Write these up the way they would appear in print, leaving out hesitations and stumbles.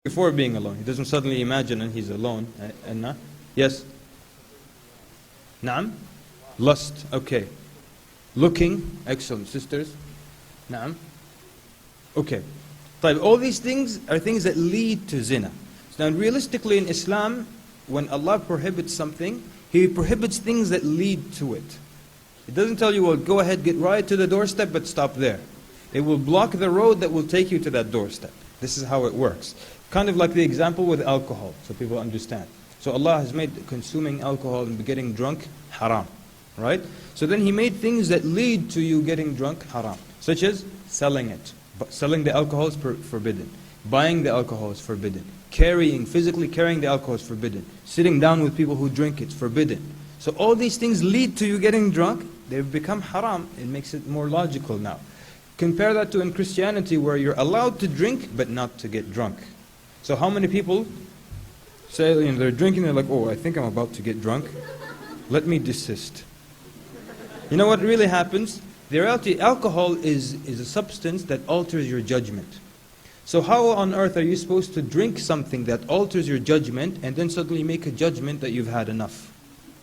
before being alone. He doesn't suddenly imagine and he's alone. Yes? Naam? Lust. Okay. Looking. Excellent. Sisters? Naam? Okay. All these things are things that lead to zina. So now realistically in Islam, when Allah prohibits something, He prohibits things that lead to it. It doesn't tell you, well, go ahead, get right to the doorstep, but stop there. It will block the road that will take you to that doorstep. This is how it works. Kind of like the example with alcohol, so people understand. So Allah has made consuming alcohol and getting drunk haram, right? So then He made things that lead to you getting drunk haram, such as selling it. Selling the alcohol is forbidden. Buying the alcohol is forbidden. Physically carrying the alcohol is forbidden. Sitting down with people who drink it's forbidden. So all these things lead to you getting drunk. They've become haram. It makes it more logical now. Compare that to in Christianity where you're allowed to drink but not to get drunk. So how many people say, they're drinking, they're like, oh, I think I'm about to get drunk. Let me desist. You know what really happens? The reality, alcohol is a substance that alters your judgment. So how on earth are you supposed to drink something that alters your judgment and then suddenly make a judgment that you've had enough?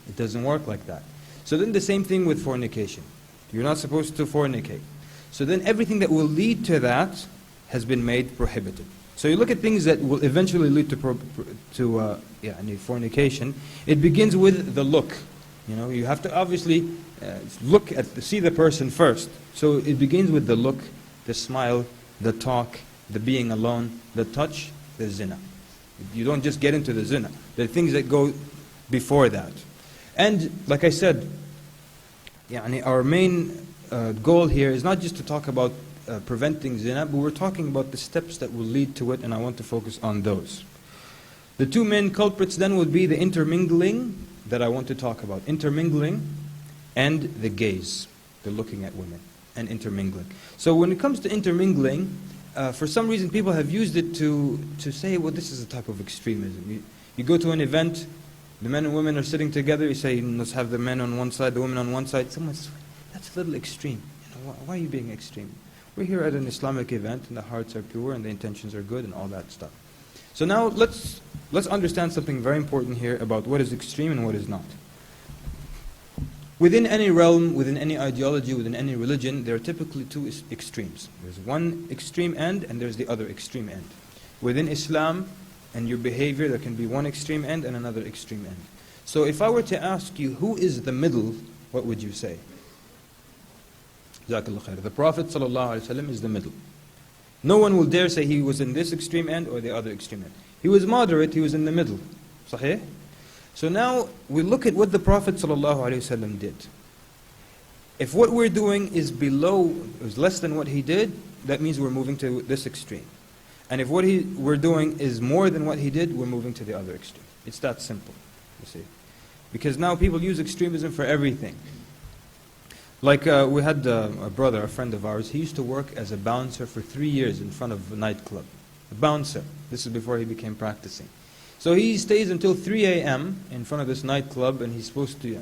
It doesn't work like that. So then the same thing with fornication. You're not supposed to fornicate. So then everything that will lead to that has been made prohibited. So you look at things that will eventually lead to fornication. It begins with the look. You have to obviously see the person first. So it begins with the look, the smile, the talk, the being alone, the touch, the zina. You don't just get into the zina. There are things that go before that. And like I said, our main goal here is not just to talk about preventing zina, but we're talking about the steps that will lead to it, and I want to focus on those. The two main culprits then would be the intermingling that I want to talk about. Intermingling and the gaze, the looking at women, and intermingling. So when it comes to intermingling, for some reason people have used it to say, well, this is a type of extremism. You go to an event, the men and women are sitting together, you say, let's have the men on one side, the women on one side. Someone says, that's a little extreme. Why are you being extreme? We're here at an Islamic event, and the hearts are pure, and the intentions are good, and all that stuff. So now let's understand something very important here about what is extreme and what is not. Within any realm, within any ideology, within any religion, there are typically two extremes. There's one extreme end and there's the other extreme end. Within Islam and your behavior, there can be one extreme end and another extreme end. So if I were to ask you, who is the middle, what would you say? Jazakallah khair. The Prophet ﷺ is the middle. No one will dare say he was in this extreme end or the other extreme end. He was moderate, he was in the middle. Sahih? So now we look at what the Prophet ﷺ did. If what we're doing is less than what he did, that means we're moving to this extreme. And if what we're doing is more than what he did, we're moving to the other extreme. It's that simple, you see. Because now people use extremism for everything. Like we had a brother, a friend of ours, he used to work as a bouncer for 3 years in front of a nightclub. A bouncer. This is before he became practicing. So he stays until 3 a.m. in front of this nightclub, and he's supposed to,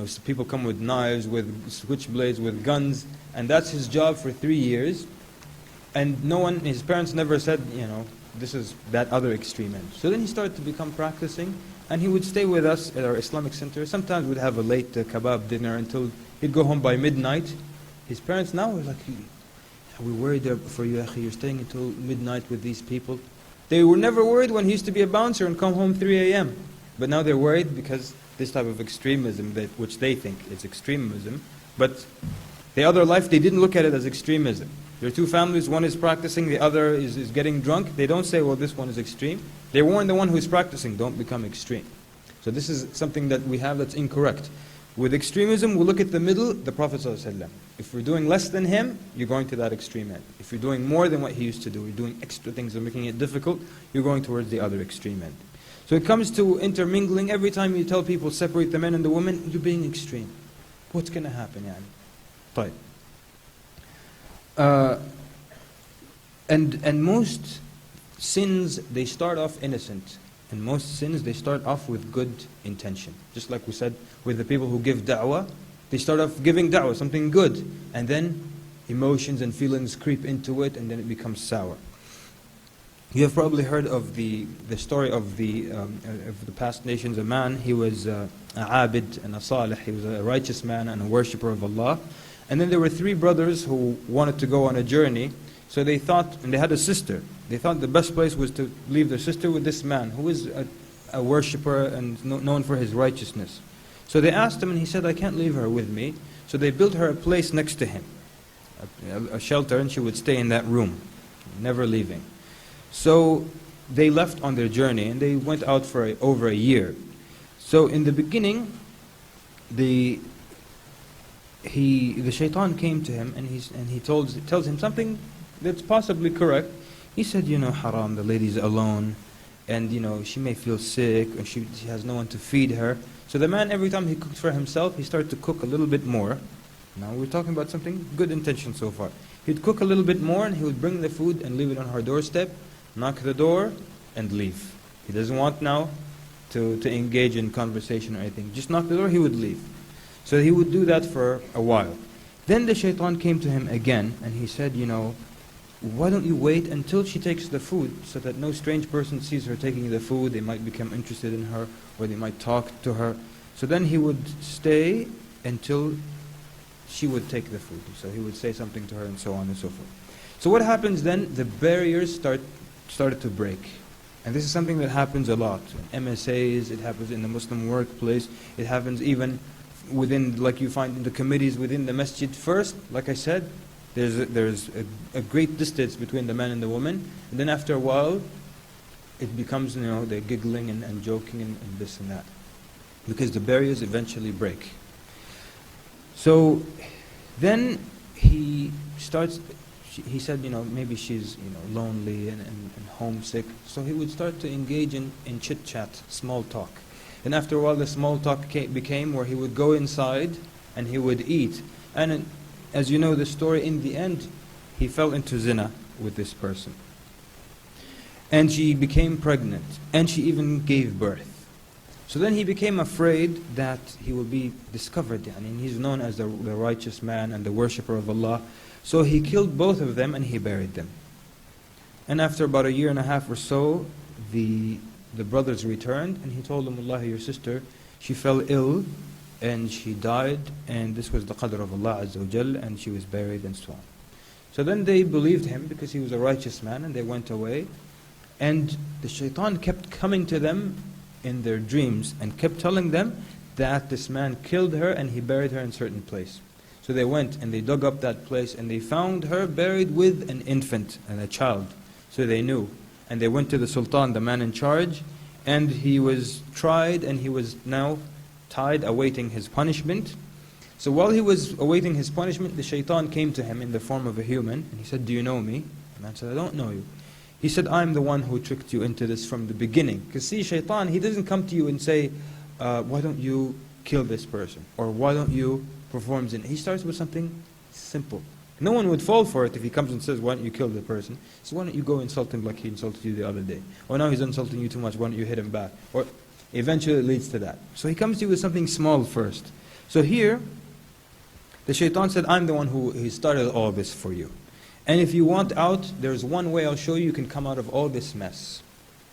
so people come with knives, with switchblades, with guns, and that's his job for 3 years. And his parents never said, this is that other extreme end. So then he started to become practicing, and he would stay with us at our Islamic center. Sometimes we'd have a late kebab dinner until he'd go home by midnight. His parents now were like, we're worried for you, akhi, you're staying until midnight with these people. They were never worried when he used to be a bouncer and come home 3 a.m. But now they're worried because this type of extremism, which they think is extremism, but the other life, they didn't look at it as extremism. There are two families, one is practicing, the other is getting drunk. They don't say, well, this one is extreme. They warn the one who is practicing, don't become extreme. So this is something that we have that's incorrect. With extremism, we look at the middle, the Prophet ﷺ. If we're doing less than him, you're going to that extreme end. If you're doing more than what he used to do, you're doing extra things and making it difficult, you're going towards the other extreme end. So it comes to intermingling. Every time you tell people separate the men and the women, you're being extreme. What's going to happen, yani? And most sins, they start off innocent. And most sins, they start off with good intention. Just like we said with the people who give da'wah, they start off giving da'wah, something good. And then emotions and feelings creep into it, and then it becomes sour. You have probably heard of the story of the past nations. A man, he was a abid and a salih, he was a righteous man and a worshipper of Allah. And then there were three brothers who wanted to go on a journey. So they thought, and they had a sister, they thought the best place was to leave their sister with this man who is a worshipper and known for his righteousness. So they asked him, and he said, I can't leave her with me. So they built her a place next to him, a shelter, and she would stay in that room, never leaving. So they left on their journey, and they went out for over a year. So in the beginning, the shaitan came to him, and he tells him something that's possibly correct. He said, haram, the lady's alone, and she may feel sick, or she has no one to feed her. So the man, every time he cooked for himself, he started to cook a little bit more. Now we're talking about something, good intention so far. He'd cook a little bit more, and he would bring the food and leave it on her doorstep, knock the door, and leave. He doesn't want now to engage in conversation or anything. Just knock the door, he would leave. So he would do that for a while. Then the shaitan came to him again, and he said, why don't you wait until she takes the food, so that no strange person sees her taking the food, they might become interested in her, or they might talk to her. So then he would stay until she would take the food. So he would say something to her, and so on and so forth. So what happens then? The barriers started to break. And this is something that happens a lot. MSAs, it happens in the Muslim workplace, it happens even within, like you find in the committees within the masjid. First, like I said, there's a great distance between the man and the woman, and then after a while, it becomes, they're giggling and joking and this and that. Because the barriers eventually break. So then he said, maybe she's lonely and homesick. So he would start to engage in chit-chat, small talk. And after a while, the small talk became where he would go inside and he would eat. And as you know the story, in the end, he fell into zina with this person. And she became pregnant. And she even gave birth. So then he became afraid that he will be discovered. And he's known as the righteous man and the worshipper of Allah. So he killed both of them and he buried them. And after about a year and a half or so, the brothers returned, and he told them, Wallahi, your sister, she fell ill and she died, and this was the qadr of Allah Azza wa Jal, and she was buried and so on. So then they believed him because he was a righteous man, and they went away. And the shaitan kept coming to them in their dreams and kept telling them that this man killed her and he buried her in a certain place. So they went and they dug up that place and they found her buried with an infant and a child. So they knew. And they went to the sultan, the man in charge, and he was tried and he was now tied, awaiting his punishment. So while he was awaiting his punishment, the shaitan came to him in the form of a human, and he said, do you know me? The man said, I don't know you. He said, I'm the one who tricked you into this from the beginning. Because see, shaitan, he doesn't come to you and say, why don't you kill this person? Or why don't you perform zina? He starts with something simple. No one would fall for it if he comes and says, why don't you kill the person? So why don't you go insult him like he insulted you the other day? Or now he's insulting you too much, why don't you hit him back? Or eventually it leads to that. So he comes to you with something small first. So here, the shaitan said, I'm the one who started all this for you. And if you want out, there's one way I'll show you can come out of all this mess.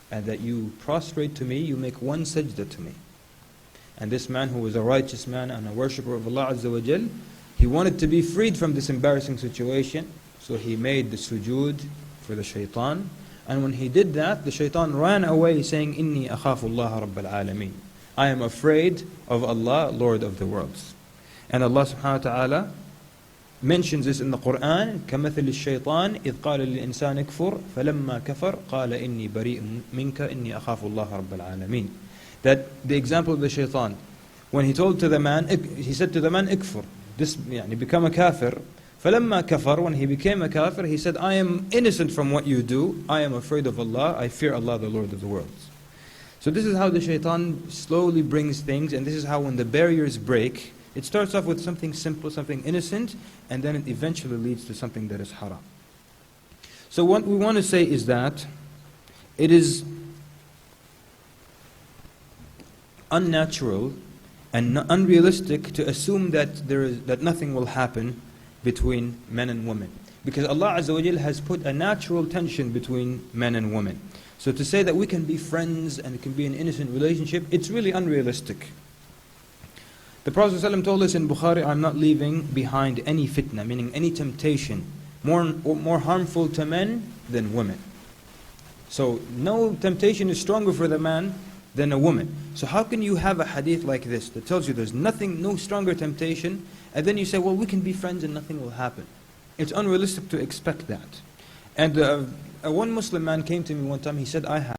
And that you prostrate to me, you make one sajda to me. And this man who was a righteous man and a worshipper of Allah Azza wa Jal, he wanted to be freed from this embarrassing situation. So he made the sujood for the shaitan. And when he did that, the shaitan ran away saying, Inni akhafu Allah Rabbal Alameen. I am afraid of Allah, Lord of the worlds. And Allah subhanahu wa ta'ala mentions this in the Quran, كَمَثِلِ الشَّيْطَانِ إِذْ قَالَ لِلْإِنسَانِ اكْفُرْ فَلَمَّا كَفَرْ قَالَ إِنِّي بَرِيءٌ مِنْكَ إِنِّي أَخَافُ اللَّهَ رَبَّ الْعَالَمِينَ. That the example of the shaitan, when he told to the man, he said to the man, ikfur, become a kafir. فَلَمَّا كَفَرْ, when he became a kafir, he said, I am innocent from what you do. I am afraid of Allah. I fear Allah, the Lord of the worlds. So this is how the shaitan slowly brings things, and this is how when the barriers break, it starts off with something simple, something innocent, and then it eventually leads to something that is haram. So what we want to say is that it is unnatural and unrealistic to assume that that nothing will happen between men and women. Because Allah Azza wa Jal has put a natural tension between men and women. So to say that we can be friends and it can be an innocent relationship, it's really unrealistic. The Prophet ﷺ told us in Bukhari, I'm not leaving behind any fitna, meaning any temptation, more harmful to men than women. So no temptation is stronger for the man than a woman. So how can you have a hadith like this that tells you there's nothing, no stronger temptation, and then you say, well, we can be friends and nothing will happen? It's unrealistic to expect that. And one Muslim man came to me one time, he said, I have